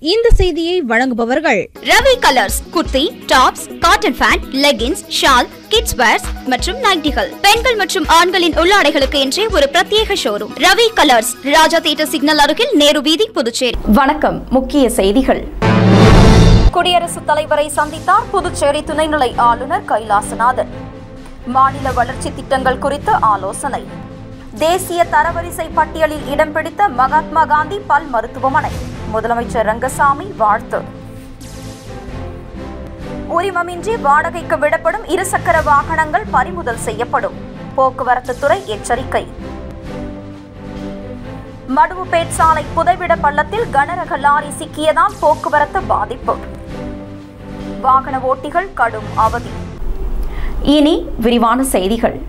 இந்த செய்தியை வழங்குபவர்கள் Ravi colours. Kurti, tops, cotton pant, leggings, shawl, kids wears மற்றும் நைட்டிகள், பெண்கள் மற்றும் ஆண்களின் உள்ளாடைகளுக்கு என்றே ஒரு பிரத்யேக showroom. Ravi colours, Raja theatre signal அருகில், நேரு வீதி, புதுச்சேரி. வணக்கம். முக்கிய செய்திகள். குடியரசுத் தலைவரை சந்தித்தார் புதுச்சேரி துணைநிலை ஆளுநர் கைலாசநாதன். மாநில வளர்ச்சி திட்டங்கள் குறித்து ஆலோசனை. தேசிய தரவரிசை பட்டியலில் இடம் பிடித்த மகாத்மா காந்தி பல் மருத்துவமனை. முதலமைச்சர் ரங்கசாமி வாழ்த்து. உரிமமின்றி வாடகைக்கு விடப்படும் இருசக்கர வாகனங்கள் பறிமுதல் செய்யப்படும். போக்குவரத்து துறை எச்சரிக்கை. மடுவுப்பேட் சாலை புதைவிட பள்ளத்தில் கனரக லாரி சிக்கியதால் போக்குவரத்து பாதிப்பு. வாகன ஓட்டிகள் கடும் அவதி. இனி விரிவான செய்திகள்.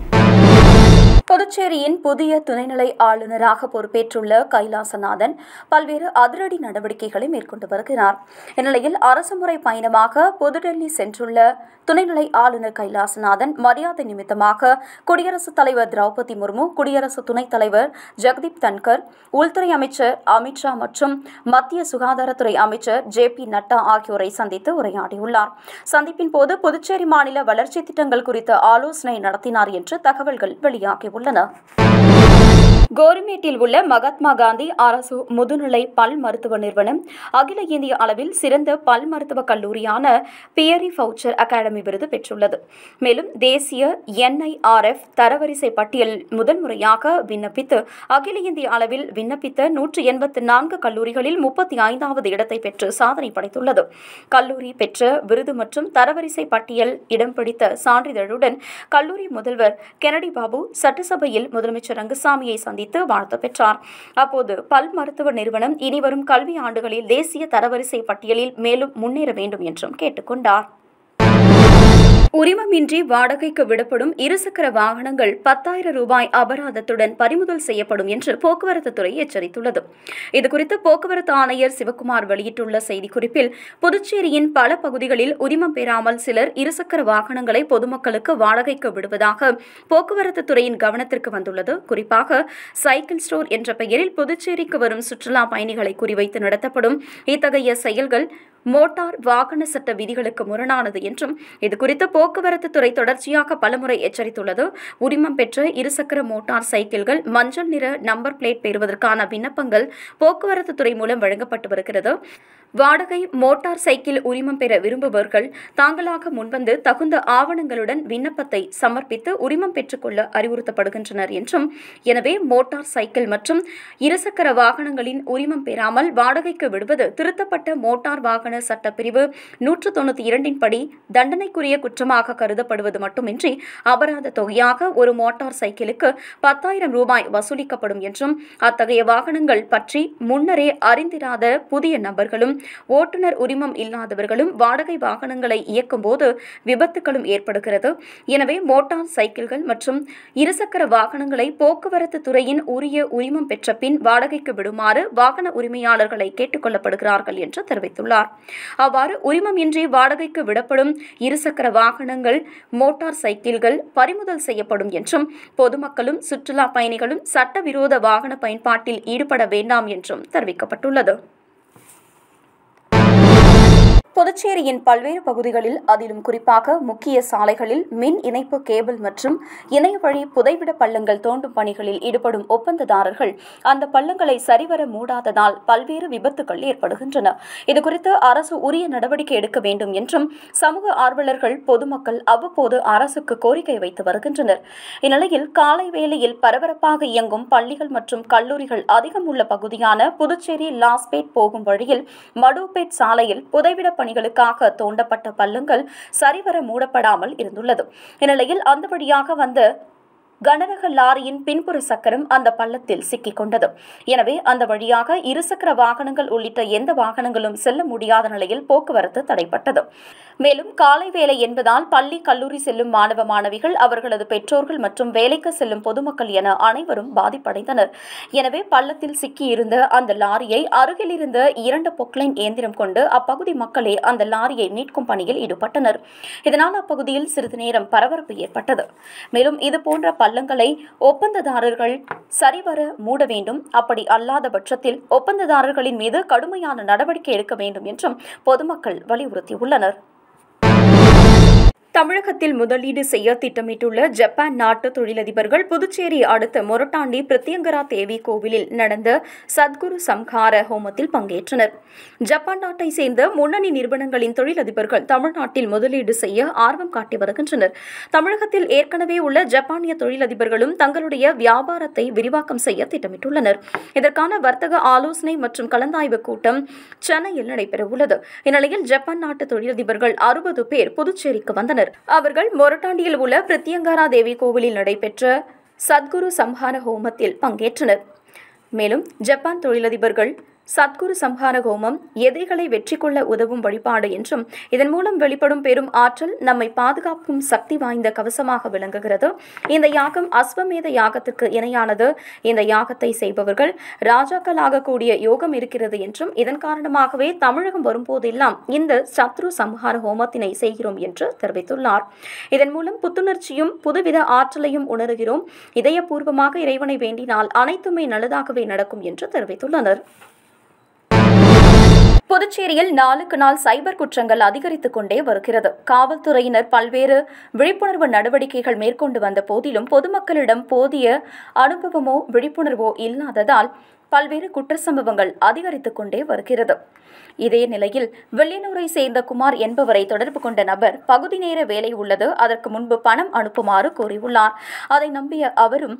புதுச்சேரியின் புதிய துணைநிலை ஆளுநராக பொறுப்பேற்றுள்ள கைலாசநாதன் பல்வேறு அதிரடி நடவடிக்கைகளை மேற்கொண்டு வருகிறார். இந்நிலையில் அரசுமுறை பயணமாக புதுடெல்லி சென்றுள்ள துணைநிலை ஆளுநர் கைலாசநாதன் மரியாதை நிமித்தமாக குடியரசுத் தலைவர் திரௌபதி முர்மு, குடியரசு துணைத் தலைவர் ஜெகதீப் தன்கர், உள்துறை அமைச்சர் அமித்ஷா மற்றும் மத்திய சுகாதாரத்துறை அமைச்சர் JP நட்டா ஆகியோரை சந்தித்து உரையாடியுள்ளார். சந்திப்பின் போது புதுச்சேரி மாநில வளர்ச்சி திட்டங்கள் குறித்து ஆலோசனை நடத்தினார் என்று தகவல்கள் வெளியாகியுள்ளன. கோரிமேட்டில் உள்ள மகாத்மா காந்தி அரசு முதுநிலை பல் மருத்துவ நிறுவனம் அகில இந்திய அளவில் சிறந்த பல் மருத்துவக் கல்லூரியான பியரி ஃபவுச்சர் அகாடமி விருது பெற்றுள்ளது. மேலும் தேசிய NIRF தரவரிசை பட்டியலில் முதன்முறையாக விண்ணப்பித்து அகில இந்திய அளவில் விண்ணப்பித்த 184 கல்லூரிகளில் 35வது இடத்தை பெற்று சாதனை படைத்துள்ளது. கல்லூரி பெற்ற விருது மற்றும் தரவரிசை பட்டியல் இடம் பிடித்த சான்றிதழுடன் கல்லூரி முதல்வர் கெனடி பாபு சட்டசபையில் முதலமைச்சர் ரங்கசாமியை சந்தித்து வாழ்த்து பெற்றார். அப்போது பல் மருத்துவ நிறுவனம் இனிவரும் கல்வி ஆண்டுகளில் தேசிய தரவரிசை பட்டியலில் மேலும் முன்னேற வேண்டும் என்றும் கேட்டுக்கொண்டார். உரிமமின்றி வாடகைக்கு விடப்படும் இருசக்கர வாகனங்கள் 10,000 ரூபாய் அபராதத்துடன் பறிமுதல் செய்யப்படும் என்று போக்குவரத்து துறை எச்சரித்துள்ளது. இதுகுறித்து போக்குவரத்து ஆணையர் சிவக்குமார் வெளியிட்டுள்ள செய்திக்குறிப்பில், புதுச்சேரியின் பல பகுதிகளில் உரிமம் பெறாமல் சிலர் இருசக்கர வாகனங்களை பொதுமக்களுக்கு வாடகைக்கு விடுவதாக போக்குவரத்து துறையின் கவனத்திற்கு வந்துள்ளது. குறிப்பாக சைக்கிள் ஸ்டோர் என்ற பெயரில் புதுச்சேரிக்கு வரும் சுற்றுலா பயணிகளை குறிவைத்து நடத்தப்படும் இத்தகைய செயல்கள் மோட்டார் வாகன சட்ட விதிகளுக்கு முரணானது என்றும் இதுகுறித்து போக்குவரத்து துறை தொடர்ச்சியாக பலமுறை எச்சரித்துள்ளது. உரிமம் பெற்ற இருசக்கர மோட்டார் சைக்கிள்கள் மஞ்சள் நிற நம்பர் பிளேட் பெறுவதற்கான விண்ணப்பங்கள் போக்குவரத்து துறை மூலம் வழங்கப்பட்டு வருகிறது. வாடகை மோட்டார் சைக்கிள் உரிமம் பெற விரும்புபவர்கள் தாங்களாக முன்வந்து தகுந்த ஆவணங்களுடன் விண்ணப்பத்தை சமர்ப்பித்து உரிமம் பெற்றுக்கொள்ள அறிவுறுத்தப்படுகின்றனர் என்றும், எனவே மோட்டார் சைக்கிள் மற்றும் இருசக்கர வாகனங்களின் உரிமம் பெறாமல் வாடகைக்கு விடுவது திருத்தப்பட்ட மோட்டார் வாகன சட்டப்பிரிவு 192 படி தண்டனைக்குரிய குற்றமாக கருதப்படுவது மட்டுமின்றி அபராத தொகையாக ஒரு மோட்டார் சைக்கிளுக்கு 10,000 ரூபாய் வசூலிக்கப்படும் என்றும், அத்தகைய வாகனங்கள் பற்றி முன்னரே அறிந்திராத புதிய நபர்களும் ஓட்டுநர் உரிமம் இல்லாதவர்களும் வாடகை வாகனங்களை இயக்கும் போது விபத்துகளும் ஏற்படுகிறது. எனவே மோட்டார் சைக்கிள்கள் மற்றும் இருசக்கர வாகனங்களை போக்குவரத்து துறையின் உரிய உரிமம் பெற்ற பின் வாடகைக்கு விடுமாறு வாகன உரிமையாளர்களை கேட்டுக் கொள்ளப்படுகிறார்கள் என்று தெரிவித்துள்ளார். அவ்வாறு உரிமம் இன்றி வாடகைக்கு விடப்படும் இருசக்கர வாகனங்கள், மோட்டார் சைக்கிள்கள் பறிமுதல் செய்யப்படும் என்றும், பொதுமக்களும் சுற்றுலா பயணிகளும் சட்டவிரோத வாகன பயன்பாட்டில் ஈடுபட வேண்டாம் என்றும் தெரிவிக்கப்பட்டுள்ளது. புதுச்சேரியின் பல்வேறு பகுதிகளில், அதிலும் குறிப்பாக முக்கிய சாலைகளில் மின் இணைப்பு கேபிள் மற்றும் இணைய வழி புதைவிட பள்ளங்கள் தோண்டும் பணிகளில் ஈடுபடும் ஒப்பந்ததாரர்கள் அந்த பள்ளங்களை சரிவர மூடாததால் பல்வேறு விபத்துகள் ஏற்படுகின்றன. இதுகுறித்து அரசு உரிய நடவடிக்கை எடுக்க வேண்டும் என்றும் சமூக ஆர்வலர்கள், பொதுமக்கள் அவ்வப்போது அரசுக்கு கோரிக்கை வைத்து வருகின்றனர். இந்நிலையில் காலை வேளையில் பரபரப்பாக இயங்கும் பள்ளிகள் மற்றும் கல்லூரிகள் அதிகம் உள்ள பகுதியான புதுச்சேரி லாஸ்பேட் போகும் வழியில் மடுவுப்பேட் சாலையில் புதைவிட பணிகளுக்காக தோண்டப்பட்ட பள்ளங்கள் சரிவர மூடப்படாமல் இருந்துள்ளது. இந்நிலையில் அந்த வழியாக வந்த கனரக லாரியின் பின்புற சக்கரம் அந்த பள்ளத்தில் சிக்கிக் கொண்டது. எனவே அந்த வழியாக இருசக்கர வாகனங்கள் உள்ளிட்ட எந்த வாகனங்களும் செல்ல முடியாத நிலையில் போக்குவரத்து தடைப்பட்டது. மேலும் காலை வேலை என்பதால் பள்ளி, கல்லூரி செல்லும் மாணவ மாணவிகள், அவர்களது பெற்றோர்கள் மற்றும் வேலைக்கு செல்லும் பொதுமக்கள் என அனைவரும் பாதிப்படைந்தனர். எனவே பள்ளத்தில் சிக்கியிருந்த அந்த லாரியை அருகில் இருந்த 2 பொக்லைன் இயந்திரம் கொண்டு அப்பகுதி மக்களே அந்த லாரியை மீட்கும் பணியில் ஈடுபட்டனர். இதனால் அப்பகுதியில் சிறிது நேரம் பரபரப்பு ஏற்பட்டது. மேலும் இதுபோன்ற பள்ளங்களை ஒப்பந்ததாரர்கள் சரிவர மூட வேண்டும். அப்படி அல்லாத பட்சத்தில் ஒப்பந்ததாரர்களின் மீது கடுமையான நடவடிக்கை எடுக்க வேண்டும் என்றும் பொதுமக்கள் வலியுறுத்தியுள்ளனர். தமிழகத்தில் முதலீடு செய்ய திட்டமிட்டுள்ள ஜப்பான் நாட்டு தொழிலதிபர்கள் புதுச்சேரி அடுத்த மொரட்டாண்டி பிரத்யங்கரா தேவி கோவிலில் நடந்த சத்குரு சம்ஹார ஹோமத்தில் பங்கேற்றனர். ஜப்பான் நாட்டை சேர்ந்த முன்னணி நிறுவனங்களின் தொழிலதிபர்கள் தமிழ்நாட்டில் முதலீடு செய்ய ஆர்வம் காட்டி வருகின்றனர். தமிழகத்தில் ஏற்கனவே உள்ள ஜப்பானிய தொழிலதிபர்களும் தங்களுடைய வியாபாரத்தை விரிவாக்கம் செய்ய திட்டமிட்டுள்ளனர். இதற்கான வர்த்தக ஆலோசனை மற்றும் கலந்தாய்வு கூட்டம் சென்னையில் நடைபெறவுள்ளது. இந்நிலையில் ஜப்பான் நாட்டு தொழிலதிபர்கள் 60 பேர் புதுச்சேரிக்கு வந்தனர். அவர்கள் மொரட்டாண்டியில் உள்ள பிரத்யங்கரா தேவி கோவிலில் நடைபெற்ற சத்குரு சம்ஹார ஹோமத்தில் பங்கேற்றனர். மேலும் ஜப்பான் தொழிலதிபர்கள் சத்குரு சம்ஹார ஹோமம் எதிரிகளை வெற்றி கொள்ள உதவும் வழிபாடு என்றும் இதன் மூலம் வெளிப்படும் பெரும் ஆற்றல் நம்மை பாதுகாக்கும் சக்தி வாய்ந்த கவசமாக விளங்குகிறது. இந்த யாகம் அஸ்வமேத யாகத்திற்கு இணையானது. இந்த யாகத்தை செய்பவர்கள் ராஜாக்கள் ஆகக்கூடிய யோகம் இருக்கிறது என்றும் இதன் காரணமாகவே தமிழகம் வரும்போதெல்லாம் இந்த சத்ரு சம்ஹார ஹோமத்தினை செய்கிறோம் என்று தெரிவித்துள்ளார். இதன் மூலம் புத்துணர்ச்சியும் புதுவித ஆற்றலையும் உணர்கிறோம். இதயபூர்வமாக இறைவனை வேண்டினால் அனைத்துமே நல்லதாகவே நடக்கும் என்று தெரிவித்துள்ளனர். புதுச்சேரியில் நாளுக்கு நாள் சைபர் குற்றங்கள் அதிகரித்துக் கொண்டே வருகிறது. காவல்துறையினர் பல்வேறு விழிப்புணர்வு நடவடிக்கைகள் மேற்கொண்டு வந்த போதிலும் பொதுமக்களிடம் போதிய அனுபவமோ விழிப்புணர்வோ இல்லாததால் பல்வேறு குற்ற சம்பவங்கள் அதிகரித்துக் கொண்டே வருகிறது. இதே நிலையில் வெள்ளியனூரை சேர்ந்த குமார் என்பவரை தொடர்பு கொண்ட நபர் பகுதி நேர வேலை உள்ளது, அதற்கு முன்பு பணம் அனுப்புமாறு கூறியுள்ளார். அதை நம்பிய அவரும்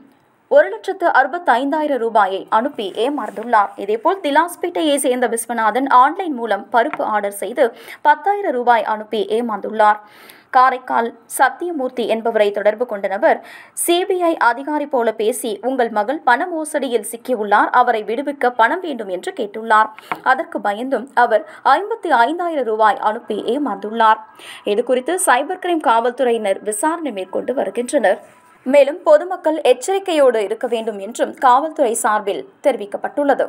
1,65,000 ரூபாயை அனுப்பி ஏமாந்துள்ளார். இதேபோல் திலாஸ்பேட்டையை சேர்ந்த விஸ்வநாதன் ஆன்லைன் மூலம் பருப்பு ஆர்டர் செய்து 10,000 ரூபாய் அனுப்பி ஏமாந்துள்ளார். காரைக்கால் சத்தியமூர்த்தி என்பவரை தொடர்பு கொண்ட நபர் சிபிஐ அதிகாரி போல பேசி உங்கள் மகள் பண மோசடியில் சிக்கியுள்ளார், அவரை விடுவிக்க பணம் வேண்டும் என்று கேட்டுள்ளார். அதற்கு பயந்தும் அவர் 55,000 ரூபாய் அனுப்பி ஏமாந்துள்ளார். இதுகுறித்து சைபர் கிரைம் காவல்துறையினர் விசாரணை மேற்கொண்டு வருகின்றனர். மேலும் பொதுமக்கள் எச்சரிக்கையோடு இருக்க வேண்டும் என்றும் காவல்துறை சார்பில் தெரிவிக்கப்பட்டுள்ளது.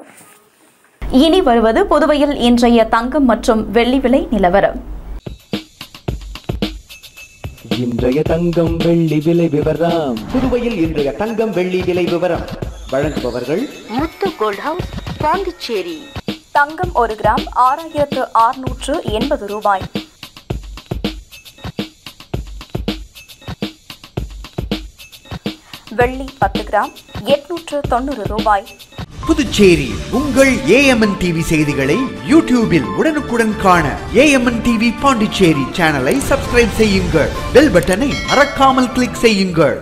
இனி வருவது புதுவையில் இன்றைய தங்கம் மற்றும் வெள்ளி விலை நிலவரம். இன்றைய தங்கம் வெள்ளி விலை விவரம். புதுவையில் இன்றைய தங்கம் வெள்ளி விலை விவரம் வழங்குபவர்கள் முத்து கோல்ட் ஹவுஸ், பாண்டிச்சேரி. தங்கம் 1 கிராம் 6,680 ரூபாய். வெள்ளி 10 கிராம் 890 ரூபாய். புதுச்சேரி உங்கள் AMN டிவி செய்திகளை யூடியூபில் உடனுக்குடன் காண AMN டிவி பாண்டிச்சேரி சேனலை சப்ஸ்கிரைப் செய்யுங்கள். பெல் பட்டனை மறக்காமல் கிளிக் செய்யுங்கள்.